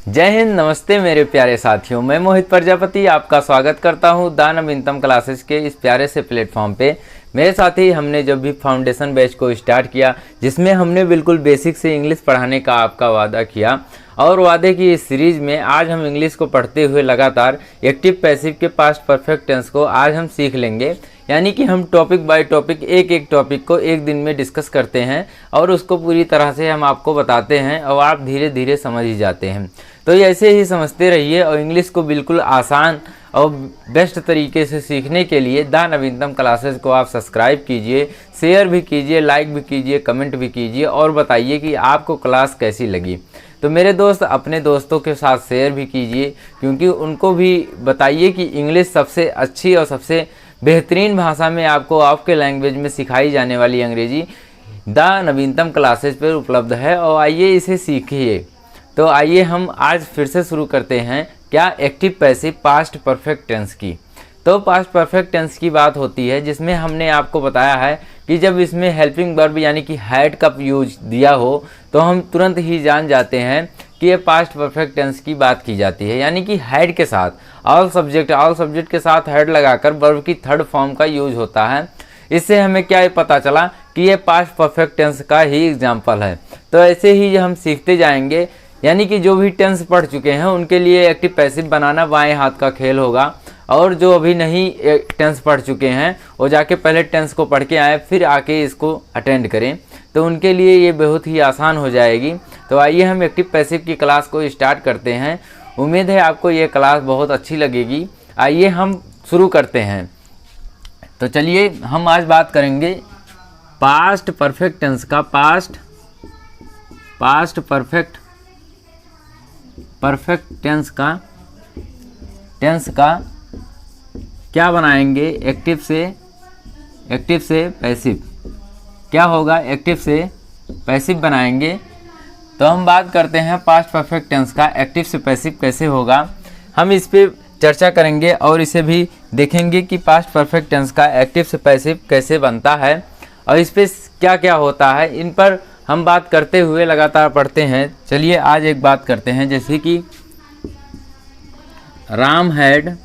जय हिंद, नमस्ते मेरे प्यारे साथियों। मैं मोहित प्रजापति आपका स्वागत करता हूं द नवीनतम क्लासेस के इस प्यारे से प्लेटफॉर्म पे। मेरे साथी हमने जब भी फाउंडेशन बैच को स्टार्ट किया, जिसमें हमने बिल्कुल बेसिक से इंग्लिश पढ़ाने का आपका वादा किया, और वादे की इस सीरीज में आज हम इंग्लिश को पढ़ते हुए लगातार एक्टिव पैसिव के पास्ट परफेक्ट टेंस को आज हम सीख लेंगे। यानी कि हम टॉपिक बाय टॉपिक एक टॉपिक को एक दिन में डिस्कस करते हैं और उसको पूरी तरह से हम आपको बताते हैं और आप धीरे धीरे समझ ही जाते हैं। तो ऐसे ही समझते रहिए और इंग्लिश को बिल्कुल आसान और बेस्ट तरीके से सीखने के लिए द नवीनतम क्लासेस को आप सब्सक्राइब कीजिए, शेयर भी कीजिए, लाइक भी कीजिए, कमेंट भी कीजिए और बताइए कि आपको क्लास कैसी लगी। तो मेरे दोस्त अपने दोस्तों के साथ शेयर भी कीजिए, क्योंकि उनको भी बताइए कि इंग्लिश सबसे अच्छी और सबसे बेहतरीन भाषा में आपको आपके लैंग्वेज में सिखाई जाने वाली अंग्रेजी द नवीनतम क्लासेस पर उपलब्ध है और आइए इसे सीखिए। तो आइए हम आज फिर से शुरू करते हैं क्या active passive past perfect tense की। तो पास्ट परफेक्ट टेंस की बात होती है जिसमें हमने आपको बताया है कि जब इसमें हेल्पिंग वर्ब यानी कि हैड का यूज दिया हो तो हम तुरंत ही जान जाते हैं कि ये पास्ट परफेक्ट टेंस की बात की जाती है। यानी कि हैड के साथ ऑल सब्जेक्ट के साथ हैड लगाकर वर्ब की थर्ड फॉर्म का यूज होता है। इससे हमें क्या पता चला कि ये पास्ट परफेक्ट टेंस का ही एग्जाम्पल है। तो ऐसे ही हम सीखते जाएंगे, यानी कि जो भी टेंस पढ़ चुके हैं उनके लिए एक्टिव पैसिव बनाना बाएं हाथ का खेल होगा, और जो अभी नहीं टेंस पढ़ चुके हैं वो जाके पहले टेंस को पढ़ के आए फिर आके इसको अटेंड करें, तो उनके लिए ये बहुत ही आसान हो जाएगी। तो आइए हम एक्टिव पैसिव की क्लास को स्टार्ट करते हैं। उम्मीद है आपको ये क्लास बहुत अच्छी लगेगी। आइए हम शुरू करते हैं। तो चलिए हम आज बात करेंगे पास्ट परफेक्ट टेंस का। पास्ट परफेक्ट टेंस का क्या बनाएंगे एक्टिव से पैसिव। क्या होगा? एक्टिव से पैसिव बनाएंगे। तो हम बात करते हैं पास्ट परफेक्ट टेंस का एक्टिव से पैसिव कैसे होगा। हम इस पे चर्चा करेंगे और इसे भी देखेंगे कि पास्ट परफेक्ट टेंस का एक्टिव से पैसिव कैसे बनता है और इस पे क्या क्या होता है। इन पर हम बात करते हुए लगातार पढ़ते हैं। चलिए आज एक बात करते हैं, जैसे कि Ram had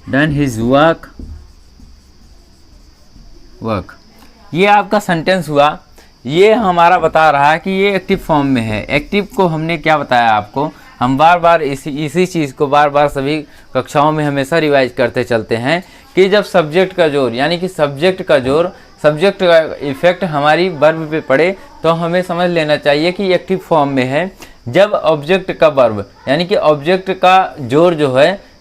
done his work. ये आपका सेंटेंस हुआ। ये हमारा बता रहा है कि ये एक्टिव फॉर्म में है। एक्टिव को हमने क्या बताया आपको, हम बार बार इसी चीज़ को बार बार सभी कक्षाओं में हमेशा रिवाइज करते चलते हैं कि जब सब्जेक्ट का जोर यानी कि सब्जेक्ट का इफेक्ट हमारी वर्ब पे पड़े तो हमें समझ लेना चाहिए कि एक्टिव फॉर्म में है। जब ऑब्जेक्ट का वर्ब यानी कि ऑब्जेक्ट का जोर जो है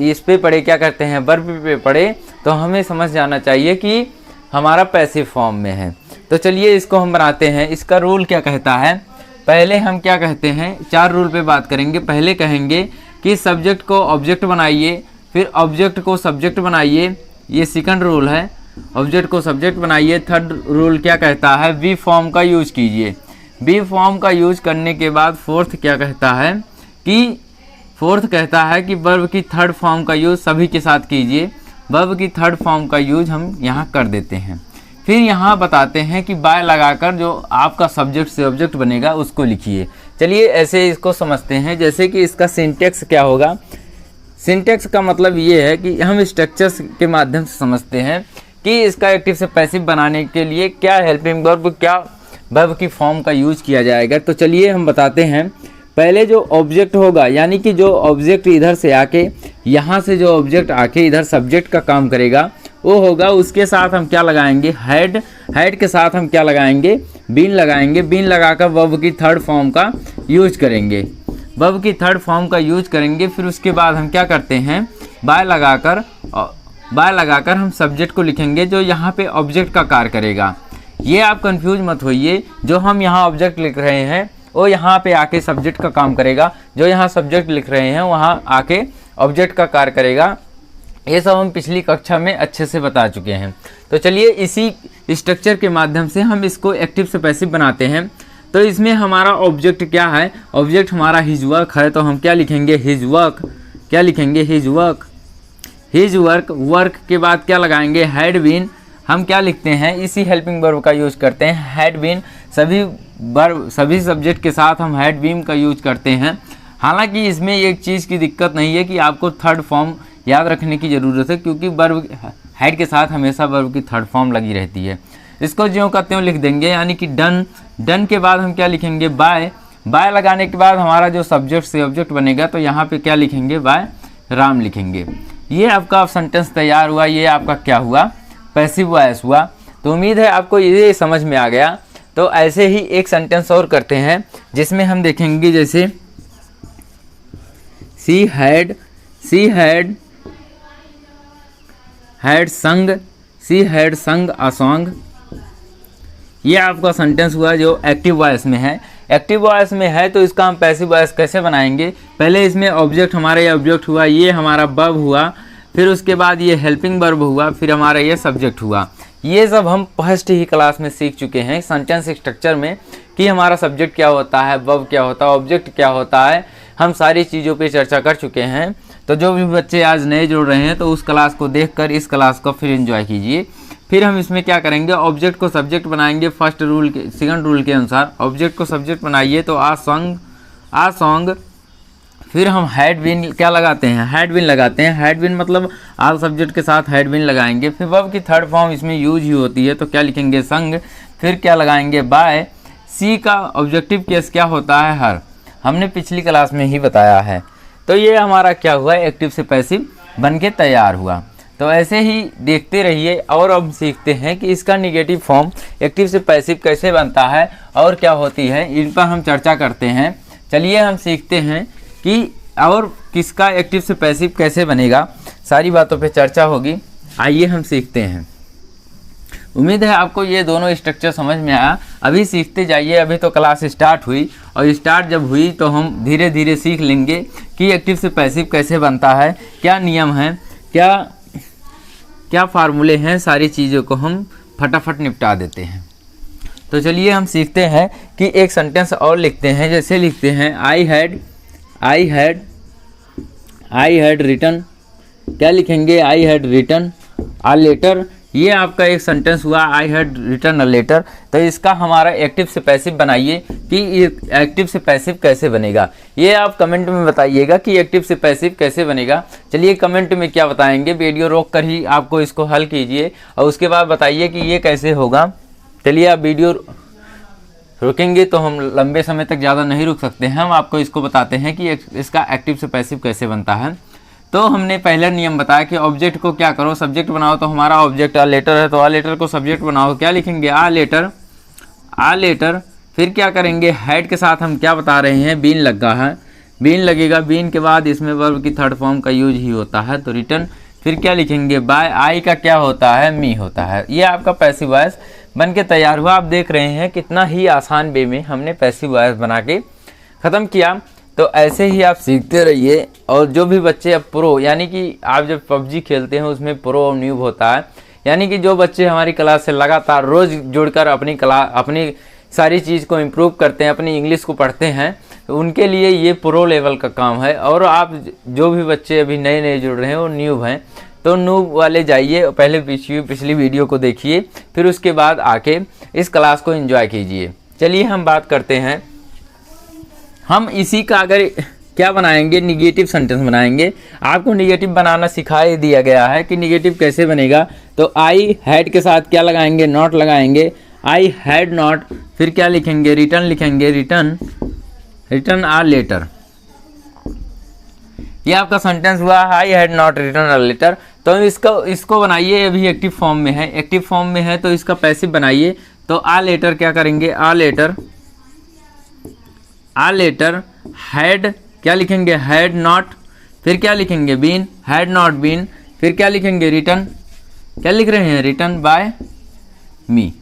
इस पे पड़े, क्या करते हैं, वर्ब पे पड़े, तो हमें समझ जाना चाहिए कि हमारा पैसिव फॉर्म में है। तो चलिए इसको हम बनाते हैं। इसका रूल क्या कहता है, पहले हम क्या कहते हैं, 4 रूल पे बात करेंगे। पहले कहेंगे कि सब्जेक्ट को ऑब्जेक्ट बनाइए, फिर ऑब्जेक्ट को सब्जेक्ट बनाइए, ये सेकंड रूल है। ऑब्जेक्ट को सब्जेक्ट बनाइए। थर्ड रूल क्या कहता है, बी फॉर्म का यूज कीजिए। बी फॉर्म का यूज करने के बाद फोर्थ क्या कहता है कि वर्ब की थर्ड फॉर्म का यूज सभी के साथ कीजिए। वर्ब की थर्ड फॉर्म का यूज हम यहाँ कर देते हैं। फिर यहाँ बताते हैं कि बाय लगाकर जो आपका सब्जेक्ट से ऑब्जेक्ट बनेगा उसको लिखिए। चलिए ऐसे इसको समझते हैं। जैसे कि इसका सिंटेक्स क्या होगा। सिंटेक्स का मतलब ये है कि हम स्ट्रक्चर्स के माध्यम से समझते हैं कि इसका एक्टिव से पैसिव बनाने के लिए क्या हेल्पिंग वर्ब, क्या वर्ब की फॉर्म का यूज किया जाएगा। तो चलिए हम बताते हैं। पहले जो ऑब्जेक्ट होगा, यानी कि जो ऑब्जेक्ट इधर से आके यहाँ से जो ऑब्जेक्ट आके इधर सब्जेक्ट का काम करेगा वो होगा, उसके साथ हम क्या लगाएंगे, हैड के साथ हम क्या लगाएंगे, बीन लगाएंगे। बीन लगाकर वर्ब की थर्ड फॉर्म का यूज करेंगे। फिर उसके बाद हम क्या करते हैं, बाय लगाकर हम सब्जेक्ट को लिखेंगे जो यहाँ पे ऑब्जेक्ट का कार्य करेगा। ये आप कंफ्यूज मत होइए, जो हम यहाँ ऑब्जेक्ट लिख रहे हैं वो यहाँ पे आके सब्जेक्ट का काम करेगा, जो यहाँ सब्जेक्ट लिख रहे हैं वहाँ आके ऑब्जेक्ट का कार्य करेगा। ये सब हम पिछली कक्षा में अच्छे से बता चुके हैं। तो चलिए इसी स्ट्रक्चर के माध्यम से हम इसको एक्टिव से पैसिव बनाते हैं। तो इसमें हमारा ऑब्जेक्ट क्या है, ऑब्जेक्ट हमारा हिज वर्क है। तो हम क्या लिखेंगे, हिज वर्क। वर्क के बाद क्या लगाएंगे, हैड बीन। हम क्या लिखते हैं, इसी हेल्पिंग वर्ब का यूज करते हैं, हैड बीन। सभी सब्जेक्ट के साथ हम हैड बीन का यूज करते हैं। हालांकि इसमें एक चीज़ की दिक्कत नहीं है कि आपको थर्ड फॉर्म याद रखने की ज़रूरत है, क्योंकि वर्ब हैड के साथ हमेशा वर्ब की थर्ड फॉर्म लगी रहती है। इसको ज्यों का त्यों लिख देंगे, यानी कि डन। डन के बाद हम क्या लिखेंगे, बाय। बाय लगाने के बाद हमारा जो सब्जेक्ट से ऑब्जेक्ट बनेगा, तो यहाँ पे क्या लिखेंगे, बाय राम लिखेंगे। ये आपका सेंटेंस तैयार हुआ। ये आपका क्या हुआ, पैसिव वॉइस हुआ। तो उम्मीद है आपको ये समझ में आ गया। तो ऐसे ही एक सेंटेंस और करते हैं, जिसमें हम देखेंगे जैसे सी हैड संग अ सॉन्ग। ये आपका सेंटेंस हुआ जो एक्टिव वॉइस में है। एक्टिव वॉइस में है तो इसका हम पैसिव वॉइस कैसे बनाएंगे, पहले इसमें ऑब्जेक्ट, हमारा ये ऑब्जेक्ट हुआ, ये हमारा वर्ब हुआ, फिर उसके बाद ये हेल्पिंग वर्ब हुआ, फिर हमारा ये सब्जेक्ट हुआ। ये सब हम फर्स्ट ही क्लास में सीख चुके हैं सेंटेंस स्ट्रक्चर में, कि हमारा सब्जेक्ट क्या होता है, वर्ब क्या होता है, ऑब्जेक्ट क्या होता है। हम सारी चीज़ों पे चर्चा कर चुके हैं। तो जो भी बच्चे आज नए जुड़ रहे हैं, तो उस क्लास को देखकर इस क्लास को फिर एंजॉय कीजिए। फिर हम इसमें क्या करेंगे, ऑब्जेक्ट को सब्जेक्ट बनाएंगे। सेकंड रूल के अनुसार ऑब्जेक्ट को सब्जेक्ट बनाइए, तो आ सॉन्ग। फिर हम हैड बीन क्या लगाते हैं, हैड बीन लगाते हैं। हैड बीन मतलब आल सब्जेक्ट के साथ हैड बीन लगाएंगे। फिर वर्ब की थर्ड फॉर्म इसमें यूज ही होती है, तो क्या लिखेंगे, संग। फिर क्या लगाएंगे, बाय। सी का ऑब्जेक्टिव केस क्या होता है, हर। हमने पिछली क्लास में ही बताया है। तो ये हमारा क्या हुआ, एक्टिव से पैसिव बन के तैयार हुआ। तो ऐसे ही देखते रहिए, और अब सीखते हैं कि इसका निगेटिव फॉर्म एक्टिव से पैसिव कैसे बनता है और क्या होती है, इन पर हम चर्चा करते हैं। चलिए हम सीखते हैं कि और किसका एक्टिव से पैसिव कैसे बनेगा, सारी बातों पे चर्चा होगी। आइए हम सीखते हैं। उम्मीद है आपको ये दोनों स्ट्रक्चर समझ में आया। अभी सीखते जाइए, अभी तो क्लास स्टार्ट हुई, और स्टार्ट जब हुई तो हम धीरे धीरे सीख लेंगे कि एक्टिव से पैसिव कैसे बनता है, क्या नियम हैं, क्या फार्मूले हैं। सारी चीज़ों को हम फटाफट निपटा देते हैं। तो चलिए हम सीखते हैं कि एक सेंटेंस और लिखते हैं। जैसे लिखते हैं, आई हैड रिटन। क्या लिखेंगे, I had written a letter. ये आपका एक सेंटेंस हुआ, I had written a letter. तो इसका हमारा एक्टिव से पैसिव बनाइए कि एक्टिव से पैसिव कैसे बनेगा। ये आप कमेंट में बताइएगा कि एक्टिव से पैसिव कैसे बनेगा। चलिए कमेंट में क्या बताएंगे, वीडियो रोक कर ही आपको इसको हल कीजिए और उसके बाद बताइए कि ये कैसे होगा। चलिए आप वीडियो रुकेंगे तो हम लंबे समय तक ज़्यादा नहीं रुक सकते हैं। हम आपको इसको बताते हैं कि इसका एक्टिव से पैसिव कैसे बनता है। तो हमने पहला नियम बताया कि ऑब्जेक्ट को क्या करो, सब्जेक्ट बनाओ। तो हमारा ऑब्जेक्ट आ लेटर है, तो आ लेटर को सब्जेक्ट बनाओ। क्या लिखेंगे, आ लेटर। फिर क्या करेंगे, हैड के साथ हम क्या बता रहे हैं, बीन लगा है, बीन लगेगा। बीन के बाद इसमें वर्ब की थर्ड फॉर्म का यूज ही होता है, तो रिटर्न। फिर क्या लिखेंगे, बाय। आई का क्या होता है, मी होता है। ये आपका पैसिव वॉइस बन के तैयार हुआ। आप देख रहे हैं कितना ही आसान वे में हमने पैसिव वॉइस बना के ख़त्म किया। तो ऐसे ही आप सीखते रहिए। और जो भी बच्चे अब प्रो, यानी कि आप जब पबजी खेलते हैं उसमें प्रो और न्यूब होता है, यानी कि जो बच्चे हमारी क्लास से लगातार रोज़ जुड़कर अपनी सारी चीज़ को इम्प्रूव करते हैं, अपनी इंग्लिश को पढ़ते हैं, तो उनके लिए ये प्रो लेवल का काम है। और आप जो भी बच्चे अभी नए जुड़ रहे हैं वो न्यूब हैं, तो न्यूब वाले जाइए, पहले पिछली वीडियो को देखिए, फिर उसके बाद आके इस क्लास को एंजॉय कीजिए। चलिए हम बात करते हैं, हम इसी का अगर क्या बनाएंगे, निगेटिव सेंटेंस बनाएंगे। आपको निगेटिव बनाना सिखा ही दिया गया है कि निगेटिव कैसे बनेगा। तो आई हैड के साथ क्या लगाएंगे, नॉट लगाएंगे। आई हैड नॉट। फिर क्या लिखेंगे, रिटर्न लिखेंगे, रिटर्न आ लेटर। ये आपका सेंटेंस हुआ, I had not written a letter. तो इसको बनाइए, अभी एक्टिव फॉर्म में है, एक्टिव फॉर्म में है तो इसका पैसिव बनाइए। तो आ लेटर क्या करेंगे, आ लेटर हैड क्या लिखेंगे, हैड नॉट। फिर क्या लिखेंगे, बीन, हैड नॉट बीन। फिर क्या लिखेंगे, रिटर्न, क्या लिख रहे हैं, रिटर्न बाय मी।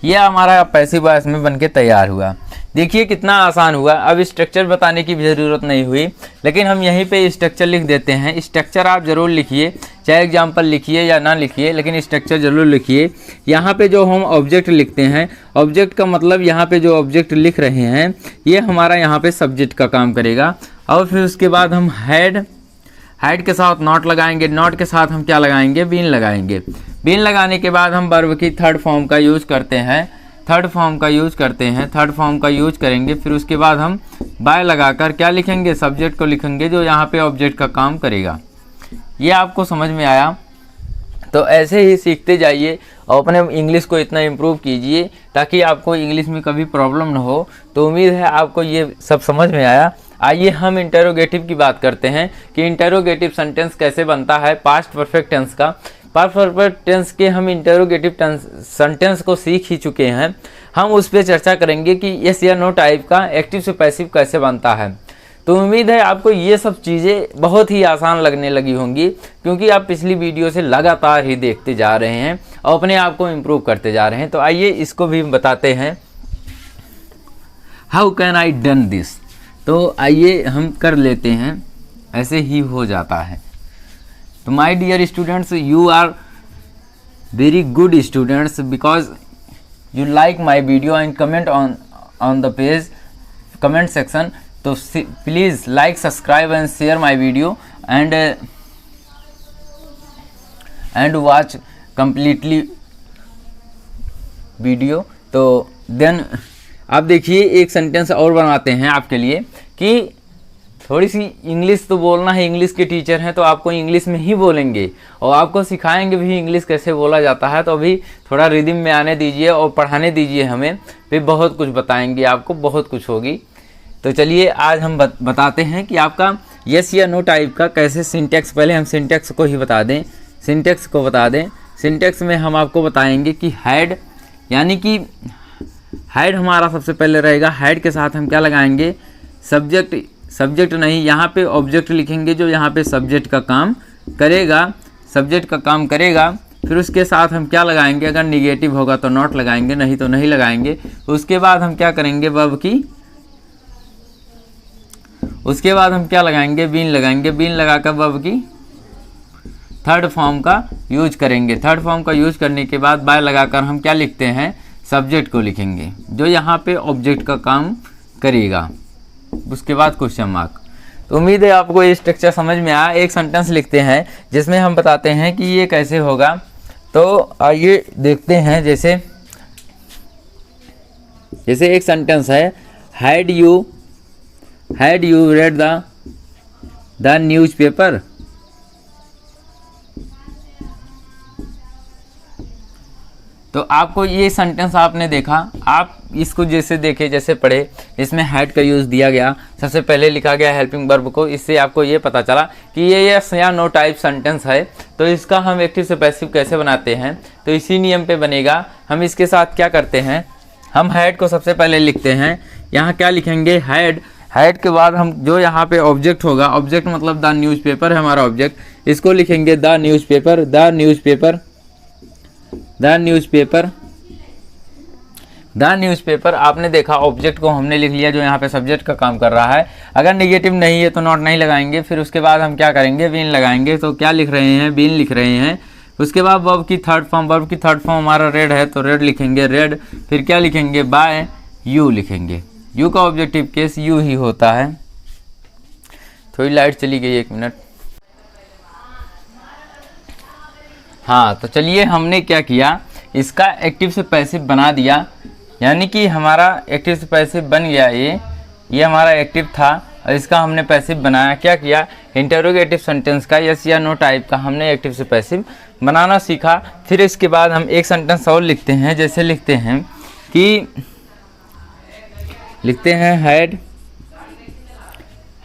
यह हमारा पैसिव वॉइस में बनके तैयार हुआ। देखिए कितना आसान हुआ। अब स्ट्रक्चर बताने की भी ज़रूरत नहीं हुई, लेकिन हम यहीं पे स्ट्रक्चर लिख देते हैं। स्ट्रक्चर आप ज़रूर लिखिए, चाहे एग्जाम्पल लिखिए या ना लिखिए, लेकिन स्ट्रक्चर ज़रूर लिखिए। यहाँ पे जो हम ऑब्जेक्ट लिखते हैं, ऑब्जेक्ट का मतलब यहाँ पे जो ऑब्जेक्ट लिख रहे हैं ये हमारा यहाँ पे सब्जेक्ट का काम करेगा। और फिर उसके बाद हम हैड के साथ नॉट लगाएंगे, नॉट के साथ हम क्या लगाएंगे, बीन लगाएंगे। बीन लगाने के बाद हम वर्ब की थर्ड फॉर्म का यूज़ करते हैं। थर्ड फॉर्म का यूज करते हैं, थर्ड फॉर्म का यूज करेंगे, फिर उसके बाद हम बाय लगाकर क्या लिखेंगे, सब्जेक्ट को लिखेंगे जो यहाँ पे ऑब्जेक्ट का काम करेगा। ये आपको समझ में आया? तो ऐसे ही सीखते जाइए और अपने इंग्लिश को इतना इम्प्रूव कीजिए ताकि आपको इंग्लिश में कभी प्रॉब्लम ना हो। तो उम्मीद है आपको ये सब समझ में आया। आइए हम इंटरोगेटिव की बात करते हैं कि इंटरोगेटिव सेंटेंस कैसे बनता है पास्ट परफेक्ट टेंस का। पास्ट परफेक्ट टेंस के हम इंटरोगेटिव सेंटेंस को सीख ही चुके हैं। हम उस पर चर्चा करेंगे कि यस या नो टाइप का एक्टिव से पैसिव कैसे बनता है। तो उम्मीद है आपको ये सब चीज़ें बहुत ही आसान लगने लगी होंगी, क्योंकि आप पिछली वीडियो से लगातार ही देखते जा रहे हैं और अपने आप को इम्प्रूव करते जा रहे हैं। तो आइए इसको भी बताते हैं, how can I done this. तो आइए हम कर लेते हैं, ऐसे ही हो जाता है। तो my dear students, you are very good students because you like my video and comment on the page comment section. तो please like, subscribe and share my video and watch completely video. तो then आप देखिए एक sentence और बनाते हैं आपके लिए कि थोड़ी सी इंग्लिश तो बोलना है, इंग्लिश के टीचर हैं तो आपको इंग्लिश में ही बोलेंगे और आपको सिखाएंगे भी इंग्लिश कैसे बोला जाता है। तो अभी थोड़ा रिदम में आने दीजिए और पढ़ाने दीजिए हमें, फिर बहुत कुछ बताएंगे आपको, बहुत कुछ होगी। तो चलिए आज हम बताते हैं कि आपका यस या नो टाइप का कैसे सिंटेक्स, पहले हम सिंटेक्स को ही बता दें, सिंटेक्स को बता दें। सिंटेक्स में हम आपको बताएंगे कि हैड, यानी कि हैड हमारा सबसे पहले रहेगा। हैड के साथ हम क्या लगाएंगे, सब्जेक्ट नहीं, यहाँ पे ऑब्जेक्ट लिखेंगे जो यहाँ पे सब्जेक्ट का काम करेगा, सब्जेक्ट का काम करेगा। फिर उसके साथ हम क्या लगाएंगे, अगर निगेटिव होगा तो नॉट लगाएंगे, नहीं तो नहीं लगाएंगे। उसके बाद हम क्या करेंगे, वर्ब की, उसके बाद हम क्या लगाएंगे, बीन लगाएंगे। बीन लगाकर वर्ब की थर्ड फॉर्म का यूज करेंगे। थर्ड फॉर्म का यूज करने के बाद बाय लगाकर हम क्या लिखते हैं, सब्जेक्ट को लिखेंगे जो यहाँ पे ऑब्जेक्ट का काम करेगा। उसके बाद क्वेश्चन मार्क। तो उम्मीद है आपको ये स्ट्रक्चर समझ में आया। एक सेंटेंस लिखते हैं जिसमें हम बताते हैं कि ये कैसे होगा। तो आइए देखते हैं, जैसे एक सेंटेंस है, had you read the newspaper. तो आपको ये सेंटेंस आपने देखा, आप इसको जैसे देखे, जैसे पढ़े, इसमें हैड का यूज़ दिया गया, सबसे पहले लिखा गया हेल्पिंग वर्ब को। इससे आपको ये पता चला कि ये यस या नो टाइप सेंटेंस है। तो इसका हम एक्टिव से पैसिव कैसे बनाते हैं, तो इसी नियम पे बनेगा। हम इसके साथ क्या करते हैं, हम हैड को सबसे पहले लिखते हैं। यहाँ क्या लिखेंगे, हैड के बाद हम जो यहाँ पे ऑब्जेक्ट होगा, ऑब्जेक्ट मतलब द न्यूज़पेपर है हमारा ऑब्जेक्ट, इसको लिखेंगे द न्यूज़पेपर। आपने देखा ऑब्जेक्ट को हमने लिख लिया जो यहाँ पे सब्जेक्ट का काम कर रहा है। अगर निगेटिव नहीं है तो नॉट नहीं लगाएंगे। फिर उसके बाद हम क्या करेंगे, बीन लगाएंगे। तो क्या लिख रहे हैं, बीन लिख रहे हैं। उसके बाद वर्ब की थर्ड फॉर्म हमारा रेड है तो रेड लिखेंगे, रेड। फिर क्या लिखेंगे, बाय यू लिखेंगे। यू का ऑब्जेक्टिव केस यू ही होता है। थोड़ी लाइट चली गई, 1 मिनट। हाँ, तो चलिए हमने क्या किया, इसका एक्टिव से पैसिव बना दिया, यानी कि हमारा एक्टिव से पैसिव बन गया। ये हमारा एक्टिव था और इसका हमने पैसिव बनाया। क्या किया, इंटरोगेटिव सेंटेंस का यस या नो टाइप का हमने एक्टिव से पैसिव बनाना सीखा। फिर इसके बाद हम एक सेंटेंस और लिखते हैं, जैसे लिखते हैं कि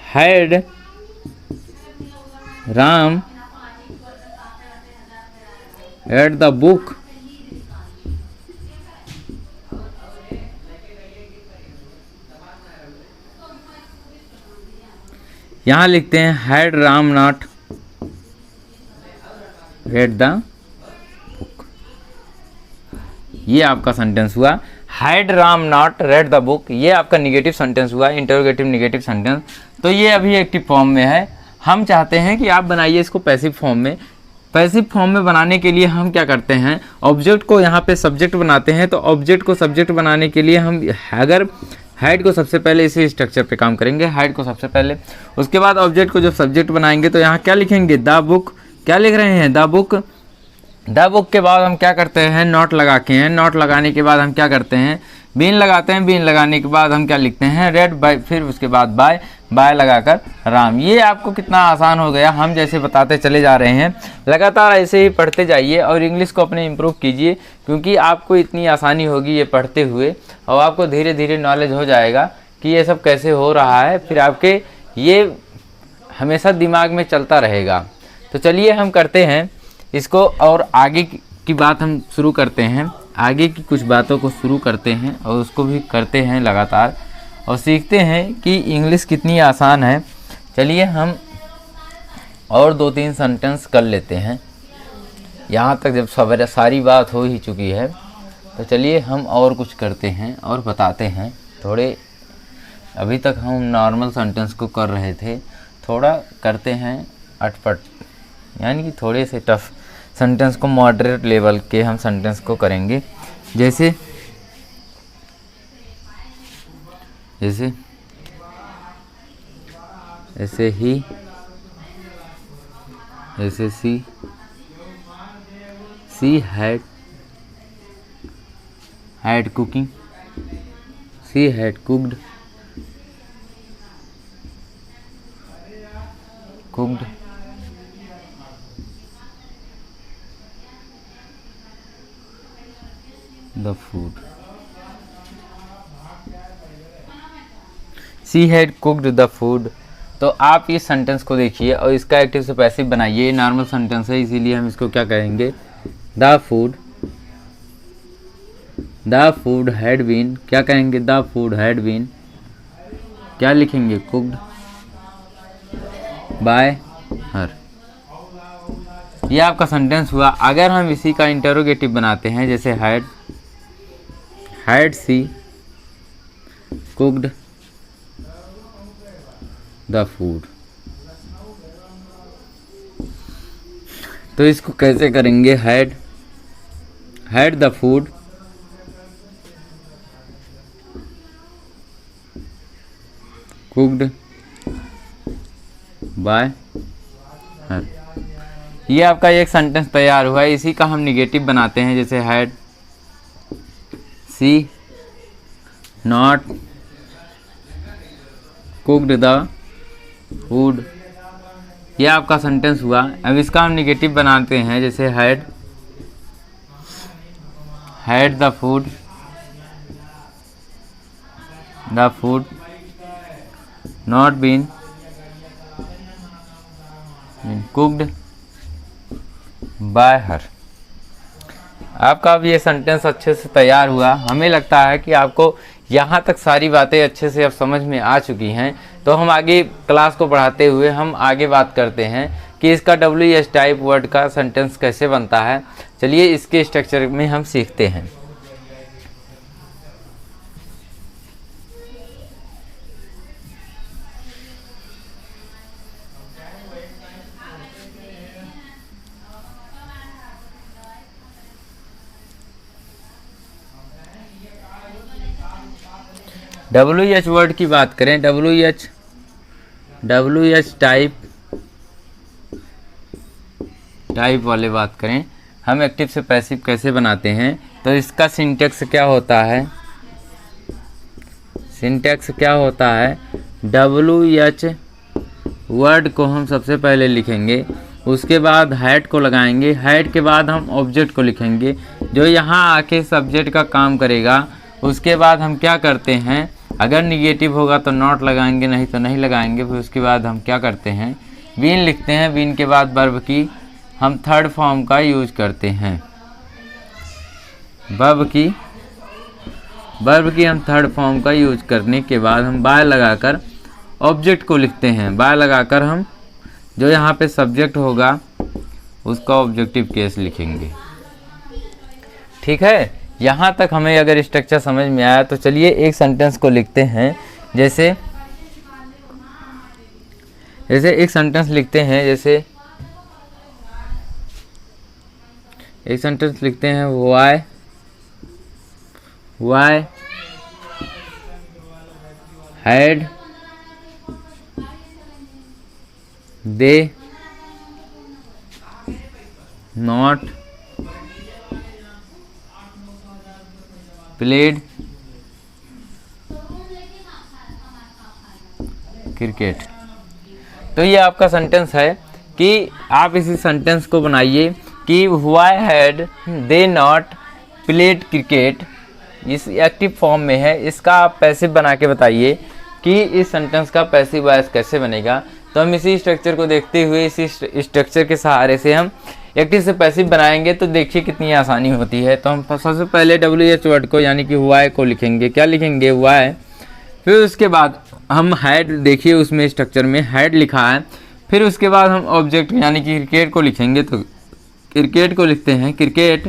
had Ram read the book। यहाँ लिखते हैं had Ram not read the book. ये आपका सेंटेंस हुआ, had Ram not read the book. ये आपका निगेटिव सेंटेंस हुआ, इंटरोगेटिव निगेटिव सेंटेंस। तो ये अभी एक्टिव फॉर्म में है। हम चाहते हैं कि आप बनाइए इसको पैसिव फॉर्म में। पैसिव फॉर्म में बनाने के लिए हम क्या करते हैं, ऑब्जेक्ट को यहाँ पे सब्जेक्ट बनाते हैं। तो ऑब्जेक्ट को सब्जेक्ट बनाने के लिए हम अगर हेड को सबसे पहले इसी स्ट्रक्चर पे काम करेंगे, हेड को सबसे पहले, उसके बाद ऑब्जेक्ट को जब सब्जेक्ट बनाएंगे तो यहाँ क्या लिखेंगे, द बुक। क्या लिख रहे हैं, द बुक। द बुक के बाद हम क्या करते हैं, नॉट लगा के हैं, नॉट लगाने के बाद हम क्या करते हैं, बीन लगाते हैं, बीन लगाने के बाद हम क्या लिखते हैं, रेड बाय, फिर उसके बाद बाय, बाय लगाकर राम। ये आपको कितना आसान हो गया, हम जैसे बताते चले जा रहे हैं। लगातार ऐसे ही पढ़ते जाइए और इंग्लिश को अपने इम्प्रूव कीजिए, क्योंकि आपको इतनी आसानी होगी ये पढ़ते हुए और आपको धीरे धीरे नॉलेज हो जाएगा कि ये सब कैसे हो रहा है, फिर आपके ये हमेशा दिमाग में चलता रहेगा। तो चलिए हम करते हैं इसको और आगे की बात हम शुरू करते हैं, आगे की कुछ बातों को शुरू करते हैं और उसको भी करते हैं लगातार और सीखते हैं कि इंग्लिश कितनी आसान है। चलिए हम और 2-3 सेंटेंस कर लेते हैं। यहाँ तक जब सारी बात हो ही चुकी है तो चलिए हम और कुछ करते हैं और बताते हैं थोड़े। अभी तक हम नॉर्मल सेंटेंस को कर रहे थे, थोड़ा करते हैं अटपट, यानी कि थोड़े से टफ सेंटेंस को, मॉडरेट लेवल के हम सेंटेंस को करेंगे। जैसे जैसे ऐसे ही, ऐसे she had cooking, she had cooked the food, she had cooked the food. तो आप इस सेंटेंस को देखिए और इसका एक्टिव से पैसिव बनाइए। ये नॉर्मल सेंटेंस है, इसीलिए हम इसको क्या कहेंगे, द फूड हैड बीन, क्या कहेंगे, द फूड हैड बीन, क्या लिखेंगे, कुक्ड बाय हर। ये आपका सेंटेंस हुआ। अगर हम इसी का इंटरोगेटिव बनाते हैं, जैसे had she cooked the food, तो इसको कैसे करेंगे, had the food cooked by her. ये आपका एक सेंटेंस तैयार हुआ है। इसी का हम निगेटिव बनाते हैं, जैसे had she not cooked the food. ये आपका सेंटेंस हुआ। अब इसका हम निगेटिव बनाते हैं, जैसे had the food not been cooked by her. आपका अब ये सेंटेंस अच्छे से तैयार हुआ। हमें लगता है कि आपको यहाँ तक सारी बातें अच्छे से अब समझ में आ चुकी हैं। तो हम आगे क्लास को बढ़ाते हुए हम आगे बात करते हैं कि इसका WH टाइप वर्ड का सेंटेंस कैसे बनता है। चलिए इसके स्ट्रक्चर में हम सीखते हैं। WH वर्ड की बात करें, WH टाइप वाले बात करें, हम एक्टिव से पैसिव कैसे बनाते हैं। तो इसका सिंटेक्स क्या होता है, WH वर्ड को हम सबसे पहले लिखेंगे, उसके बाद हैड को लगाएंगे, हैड के बाद हम ऑब्जेक्ट को लिखेंगे जो यहाँ आके सब्जेक्ट का काम करेगा। उसके बाद हम क्या करते हैं, अगर निगेटिव होगा तो नॉट लगाएंगे, नहीं तो नहीं लगाएंगे। फिर उसके बाद हम क्या करते हैं, बीन लिखते हैं, बीन के बाद वर्ब की हम थर्ड फॉर्म का यूज करते हैं, वर्ब की हम थर्ड फॉर्म का यूज करने के बाद हम बाय लगाकर ऑब्जेक्ट को लिखते हैं। बाय लगाकर हम जो यहाँ पे सब्जेक्ट होगा उसका ऑब्जेक्टिव केस लिखेंगे। ठीक है, यहाँ तक हमें अगर स्ट्रक्चर समझ में आया तो चलिए एक सेंटेंस को लिखते हैं। जैसे एक सेंटेंस लिखते हैं, जैसे एक सेंटेंस लिखते हैं, why had they not played cricket. तो ये आपका सेंटेंस है कि आप इसी सेंटेंस को बनाइए कि why had they not played cricket, इस एक्टिव फॉर्म में है, इसका आप पैसिव बना के बताइए कि इस सेंटेंस का पैसिव वॉइस कैसे बनेगा। तो हम इसी स्ट्रक्चर को देखते हुए इसी स्ट्रक्चर के सहारे से हम एक्टिव से पैसिव बनाएंगे। तो देखिए कितनी आसानी होती है। तो हम सबसे पहले WH वर्ड को यानी कि व्हाई को लिखेंगे। क्या लिखेंगे? व्हाई। फिर उसके बाद हम हैड, देखिए उसमें स्ट्रक्चर में हैड लिखा है। फिर उसके बाद हम ऑब्जेक्ट यानी कि क्रिकेट को लिखेंगे। तो क्रिकेट को लिखते हैं क्रिकेट।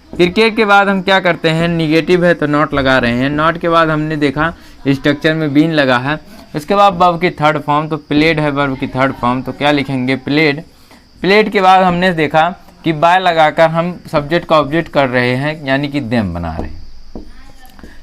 क्रिकेट के बाद हम क्या करते हैं? निगेटिव है तो नॉट लगा रहे हैं। नॉट के बाद हमने देखा स्ट्रक्चर में बीन लगा है। इसके बाद वर्ब की थर्ड फॉर्म, तो प्लेड है वर्ब की थर्ड फॉर्म, तो क्या लिखेंगे? प्लेड। प्लेड के बाद हमने देखा कि बाय लगाकर हम सब्जेक्ट का ऑब्जेक्ट कर रहे हैं यानी कि देम बना रहे हैं।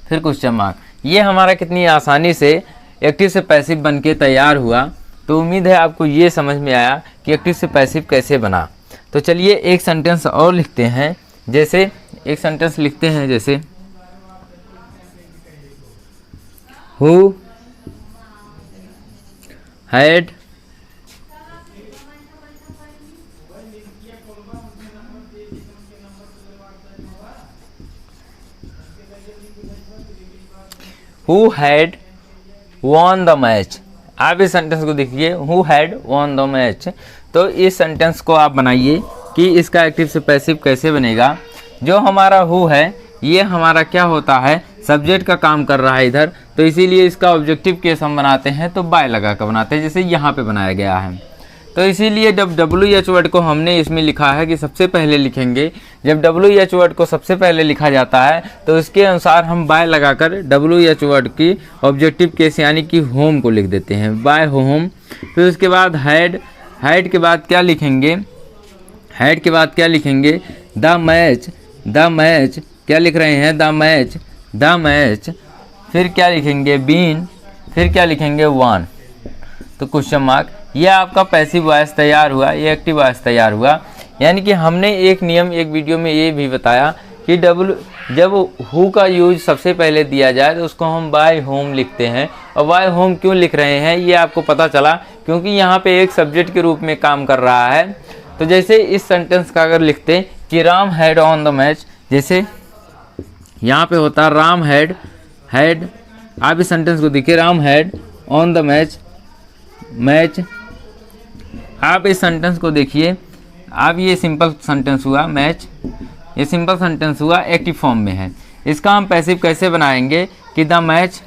फिर क्वेश्चन मार्क। ये हमारा कितनी आसानी से एक्टिव से पैसिव बन के तैयार हुआ। तो उम्मीद है आपको ये समझ में आया कि एक्टिव से पैसिव कैसे बना। तो चलिए एक सेंटेंस और लिखते हैं। जैसे एक सेंटेंस लिखते हैं जैसे who had who had won the match. आप इस सेंटेंस को देखिए, who had won the match. तो इस सेंटेंस को आप बनाइए कि इसका एक्टिव से पैसिव कैसे बनेगा। जो हमारा हु है ये हमारा क्या होता है? सब्जेक्ट का काम कर रहा है इधर, तो इसीलिए इसका ऑब्जेक्टिव केस हम बनाते हैं तो बाय लगा कर बनाते हैं, जैसे यहाँ पे बनाया गया है। तो इसीलिए जब WH वर्ड को हमने इसमें लिखा है कि सबसे पहले लिखेंगे, जब WH वर्ड को सबसे पहले लिखा जाता है तो इसके अनुसार हम बाय लगाकर WH वर्ड की ऑब्जेक्टिव केस यानी कि होम को लिख देते हैं, बाय होम। फिर उसके बाद हैड, हैड के बाद क्या लिखेंगे? हैड के बाद क्या लिखेंगे? The match, the match. क्या लिख रहे हैं? The match, the match. फिर क्या लिखेंगे? बीन। फिर क्या लिखेंगे? वन। तो क्वेश्चन मार्क। ये आपका पैसिव वॉइस तैयार हुआ, ये एक्टिव वॉइस तैयार हुआ। यानी कि हमने एक नियम एक वीडियो में ये भी बताया कि जब हु का यूज सबसे पहले दिया जाए तो उसको हम बाय होम लिखते हैं। और बाय होम क्यों लिख रहे हैं ये आपको पता चला, क्योंकि यहाँ पे एक सब्जेक्ट के रूप में काम कर रहा है। तो जैसे इस सेंटेंस का अगर लिखते कि Ram had on the match, जैसे यहाँ पे होता राम हैड, हैड। आप इस सेंटेंस को देखिए, Ram had on the match, match. आप इस सेंटेंस को देखिए, अब ये सिंपल सेंटेंस हुआ मैच, ये सिंपल सेंटेंस हुआ, एक्टिव फॉर्म में है। इसका हम पैसिव कैसे बनाएंगे कि द मैच।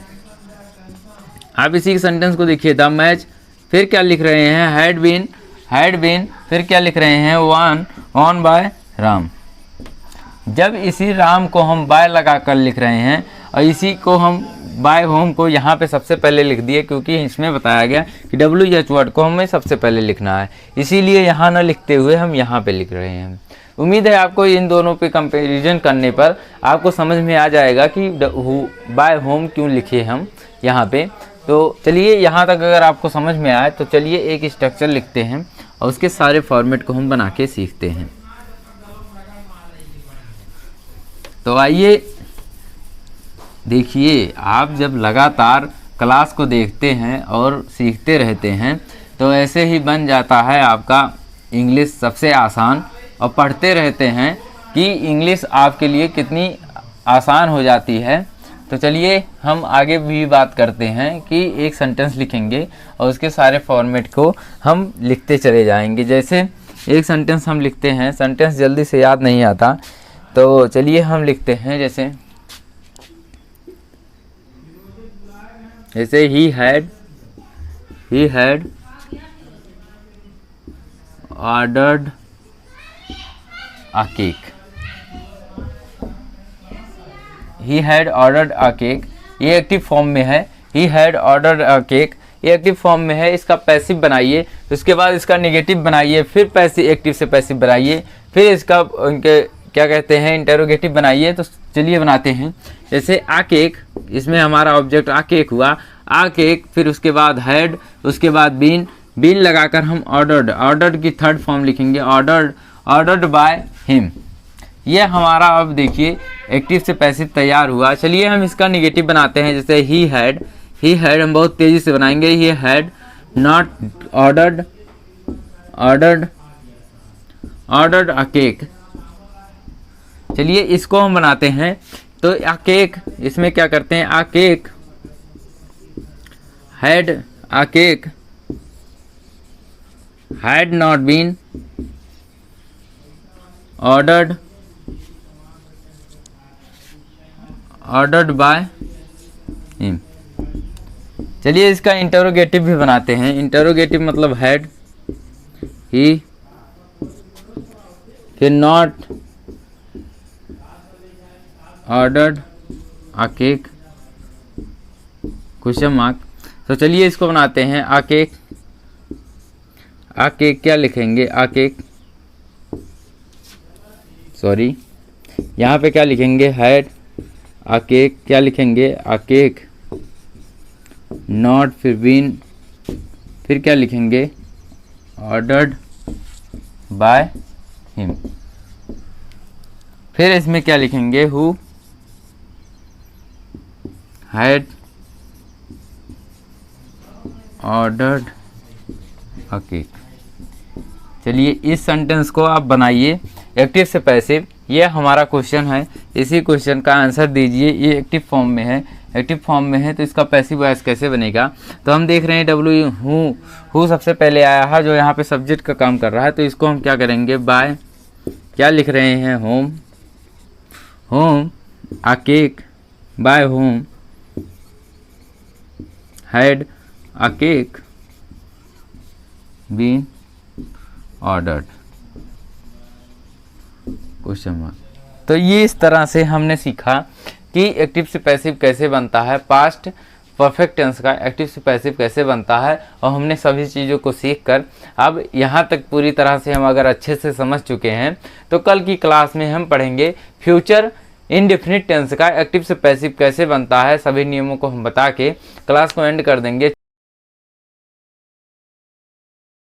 आप इसी सेंटेंस को देखिए, द मैच। फिर क्या लिख रहे हैं? Had been, had been. फिर क्या लिख रहे हैं? Won on by Ram. जब इसी राम को हम बाय लगा कर लिख रहे हैं और इसी को हम बाय होम को यहाँ पे सबसे पहले लिख दिए, क्योंकि इसमें बताया गया कि WH वर्ड को हमें सबसे पहले लिखना है, इसीलिए यहाँ न लिखते हुए हम यहाँ पे लिख रहे हैं। उम्मीद है आपको इन दोनों पे कंपैरिजन करने पर आपको समझ में आ जाएगा कि बाय होम क्यों लिखे हम यहाँ पे। तो चलिए यहाँ तक अगर आपको समझ में आए तो चलिए एक स्ट्रक्चर लिखते हैं और उसके सारे फॉर्मेट को हम बना के सीखते हैं। तो आइए देखिए, आप जब लगातार क्लास को देखते हैं और सीखते रहते हैं तो ऐसे ही बन जाता है आपका इंग्लिश सबसे आसान, और पढ़ते रहते हैं कि इंग्लिश आपके लिए कितनी आसान हो जाती है। तो चलिए हम आगे भी बात करते हैं कि एक सेंटेंस लिखेंगे और उसके सारे फॉर्मेट को हम लिखते चले जाएंगे। जैसे एक सेंटेंस हम लिखते हैं, सेंटेंस जल्दी से याद नहीं आता, तो चलिए हम लिखते हैं जैसे he had ordered a cake, he had ordered a cake. ये एक्टिव फॉर्म में है, he had ordered a cake, ये एक्टिव फॉर्म में है। इसका पैसिव बनाइए, उसके बाद इसका नेगेटिव बनाइए, फिर पैसिव एक्टिव से पैसिव बनाइए, फिर इसका उनके क्या कहते हैं इंटेरोगेटिव बनाइए। तो चलिए बनाते हैं। जैसे आ केक, इसमें हमारा ऑब्जेक्ट आ केक हुआ, आ केक। फिर उसके बाद हैड, उसके बाद बीन, बीन लगाकर हम ऑर्डर्ड, ऑर्डर्ड की थर्ड फॉर्म लिखेंगे, ऑर्डर्ड, ऑर्डर्ड बाय हिम। ये हमारा अब देखिए एक्टिव से पैसिव तैयार हुआ। चलिए हम इसका निगेटिव बनाते हैं। जैसे ही हैड हम बहुत तेजी से बनाएंगे। He had not ordered a cake. चलिए इसको हम बनाते हैं। तो अ केक, इसमें क्या करते हैं, a cake had not been ordered by him. चलिए इसका इंटरोगेटिव भी बनाते हैं। इंटरोगेटिव मतलब हैड, ही फिर not ordered a cake question mark. तो चलिए इसको बनाते हैं। आ केक क्या लिखेंगे, आ केक, सॉरी यहाँ पे क्या लिखेंगे, हैड आ केक, क्या लिखेंगे, आ केक नॉट, फिर बीन, फिर क्या लिखेंगे, ऑर्डर्ड बाय हिम। फिर इसमें क्या लिखेंगे, who had ordered a cake. चलिए इस सेंटेंस को आप बनाइए एक्टिव से पैसिव। ये हमारा क्वेश्चन है। इसी क्वेश्चन का आंसर दीजिए। ये एक्टिव फॉर्म में है, तो इसका पैसिव वॉइस कैसे बनेगा। तो हम देख रहे हैं डब्ल्यू, हु सबसे पहले आया है जो यहाँ पे सब्जेक्ट का काम कर रहा है। तो इसको हम क्या करेंगे, बाय, क्या लिख रहे हैं, whom a cake, by whom had a cake been ordered question mark. तो ये इस तरह से हमने सीखा कि एक्टिव से पैसिव कैसे बनता है, पास्ट परफेक्ट टेंस का एक्टिव से पैसिव कैसे बनता है। और हमने सभी चीज़ों को सीख कर अब यहाँ तक पूरी तरह से हम अगर अच्छे से समझ चुके हैं तो कल की क्लास में हम पढ़ेंगे फ्यूचर इंडेफिनिट टेंस का एक्टिव से पैसिव कैसे बनता है। सभी नियमों को हम बता के क्लास को एंड कर देंगे।